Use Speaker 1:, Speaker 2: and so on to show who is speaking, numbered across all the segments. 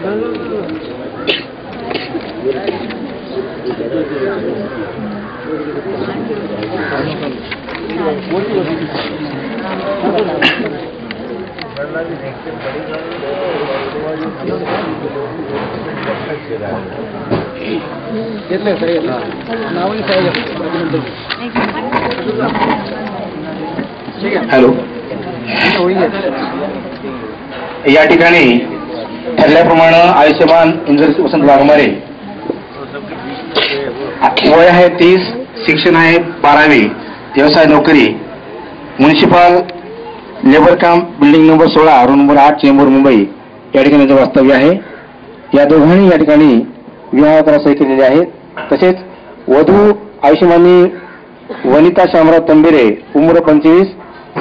Speaker 1: Hello, या ठिकाणी ठरल्याप्रमाणे आयुष्यमान इंद्रजित वसंत वाघमारे, वय आहे 30, शिक्षण आहे 12वी, व्यवसाय नोकरी, municipal labour camp, building number 16, room number 8, Chembur, Mumbai या ठिकाणी वास्तव्य आहे. या दोघांनी या ठिकाणी विवाह करार सही केलेले आहेत. तसेच वधू आयुष्यमानी वनिता शामराव तंबेरे, उम्र 25,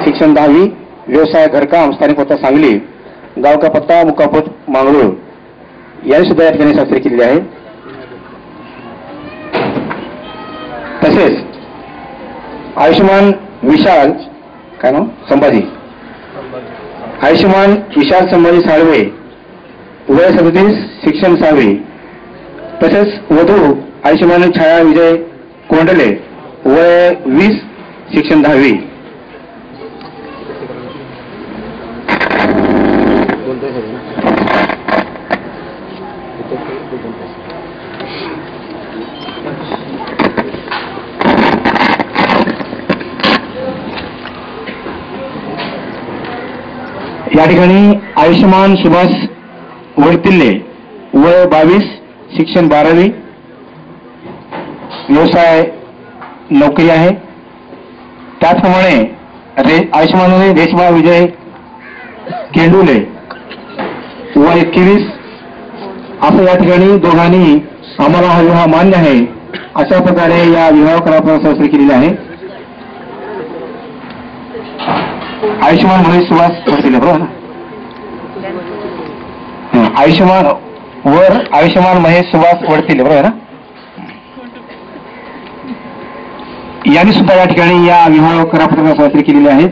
Speaker 1: शिक्षण 10वी, व्यवसाय घरकाम, स्थानिक पत्ता सांगली, गाव का पत्ता मुक्कापोट मांगरूळ यांनी सुद्धा या ठिकाणी स्वाक्षरी केलेली आहे. तसेच आयुष्यमान विशाल काय नाव संभाजी, आयुष्यमान विशाल संभाजी साळवे, वय 37, शिक्षण 6वी. तसेच वधू आयुष्यमान छाया विजय कोंडले, वय 20, शिक्षण 10वी. या ठिकाणी आयुष्यमान सुभाष वडतिल्ले, वय 22, शिक्षण 12वी, व्यवसाय नोकरी आहे. त्याचप्रमाणे आयुष्यमान रेशमा विजय केंडुले, वय 21. असं या ठिकाणी दोघांनी आम्हाला हा विवाह मान्य आहे अशा प्रकारे या विवाह करारावर स्वाक्षरी केलेली आहे. आयुष्यमान महेश सुभाष वडतिल्ले, बरोबर ना? आयुष्यमान महेश सुभाष वडतिल्ले, बरोबर ना? यांनी सुद्धा या ठिकाणी या विवाह करारावर स्वाक्षरी केलेली आहे.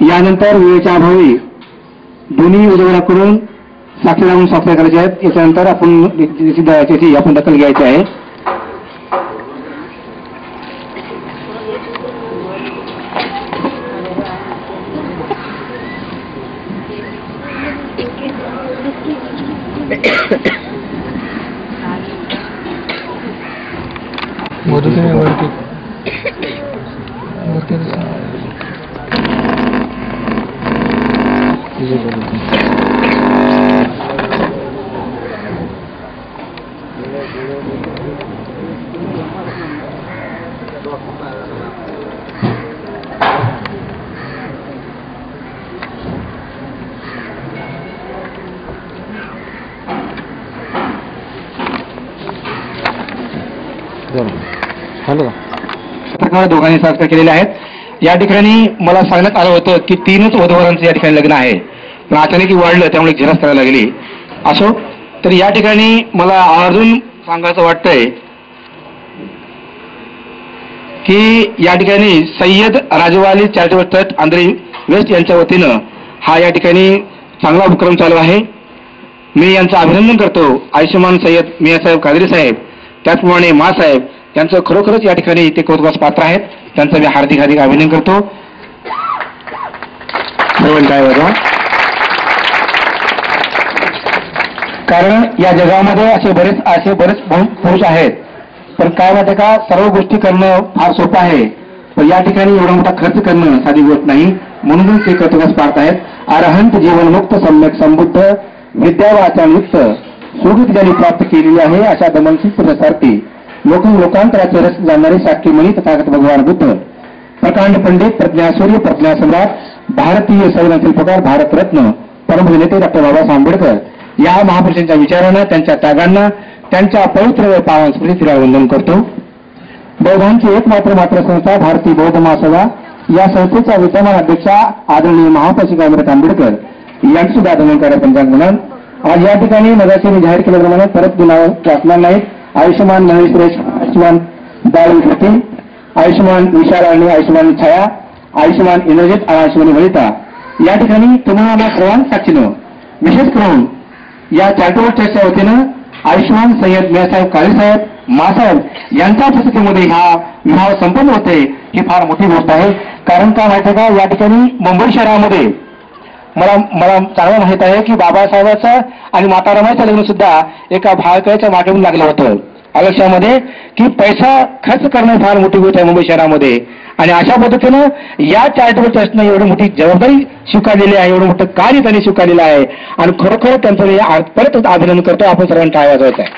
Speaker 1: यानंतर वेळेच्या अभावी दोन्ही उद्योगाकडून साक्षी लागून स्वाक्षरी करायचे आहेत. याच्यानंतर आपण दखल घ्यायची आहे. दोघांनी स्वाक्षरी केलेल्या आहेत. या ठिकाणी मला सांगण्यात आलं होतं की 3च वधूवरांचं या ठिकाणी लग्न आहे, पण अचानक वाढलं त्यामुळे झेरास करायला लागली. असो, तर या ठिकाणी मला आवर्जून सांगायचं वाटतंय की या ठिकाणी Syed राजवाली charitable trust Andhari waste यांच्या वतीनं हा या ठिकाणी चांगला उपक्रम चालू आहे. मी यांचं अभिनंदन करतो. आयुष्यमान सय्यद मियासाहेब कादरी साहेब, त्याचप्रमाणे मासाहेब यांचं खरोखरच या ठिकाणी ते कौतुकास पात्र आहेत. त्यांचं मी हार्दिक अभिनंदन करतो. कारण या जगामध्ये असे बरेच पुरुष आहेत, पण काय माहिती का, सर्व गोष्टी करणं फार सोपं आहे, पण या ठिकाणी एवढा मोठा खर्च करणं साधी गोष्ट नाही. म्हणूनच ते कौतुकास पात्र आहेत. अरहंत जीवनमुक्त सम्यक संबुद्ध विद्यावाचनयुक्त सुगीत ज्यांनी प्राप्त केलेली आहे अशा दमनशील पुरुषार्थी लोकांतराचे रस जाणणारे साक्षीमणी तथागत भगवान बुद्ध, प्रकांड पंडित, प्रज्ञासूर्य, प्रज्ञा सम्राट, भारतीय संविधान शिल्पकार, भारतरत्न, परमनेते डॉक्टर बाबासाहेब आंबेडकर या महापुरुषांच्या विचारांना, त्यांच्या त्यागांना, त्यांच्या पवित्र पावन स्मृतीला वंदन करतो. बौद्धांची एकमात्र संस्था भारतीय बौद्ध महासभा या संस्थेच्या विद्यमान अध्यक्षा आदरणीय महापौर अमृत आंबेडकर यांची सुद्धा वंदन करा. पंचांग म्हणून आज या ठिकाणी मगाशी जाहीर केल्याप्रमाणे परत गुन्हा वाचणार नाहीत. आयुष्यमान महेश सुरेश, आयुष्यमान दाळी, आयुष्यमान विशाल आणि आयुष्यमान छाया, आयुष्यमान इंद्रजित आणि आयुष्यमान वनिता या ठिकाणी तुम्हाला सर्वांना साक्षीनं विशेष करून या चॅरिटेबल ट्रस्टच्या वतीनं आयुष्यमान सय्यद मियासाहेब काळेसाहेब मासाहेब यांच्या उपस्थितीमध्ये हा विवाह संपन्न होते ही फार मोठी गोष्ट आहे. कारण काय माहिती का, या ठिकाणी मुंबई शहरामध्ये मला चांगलं माहित आहे की बाबासाहेबांचं आणि माता रमाईचं लग्न सुद्धा एका भाळकळ्याच्या माध्यमातून लागलं होतं. आयुष्यामध्ये की पैसा खर्च करणं फार मोठी गोष्ट आहे मुंबई शहरामध्ये. आणि अशा पद्धतीनं या चॅरिटेबल ट्रस्टनं एवढी मोठी जबाबदारी स्वीकारलेली आहे, एवढं मोठं कार्य त्यांनी स्वीकारलेलं आहे आणि खरोखर त्यांचं परत अभिनंदन करतो. आपण सर्वांना टाळ्या वाजवायचं आहे.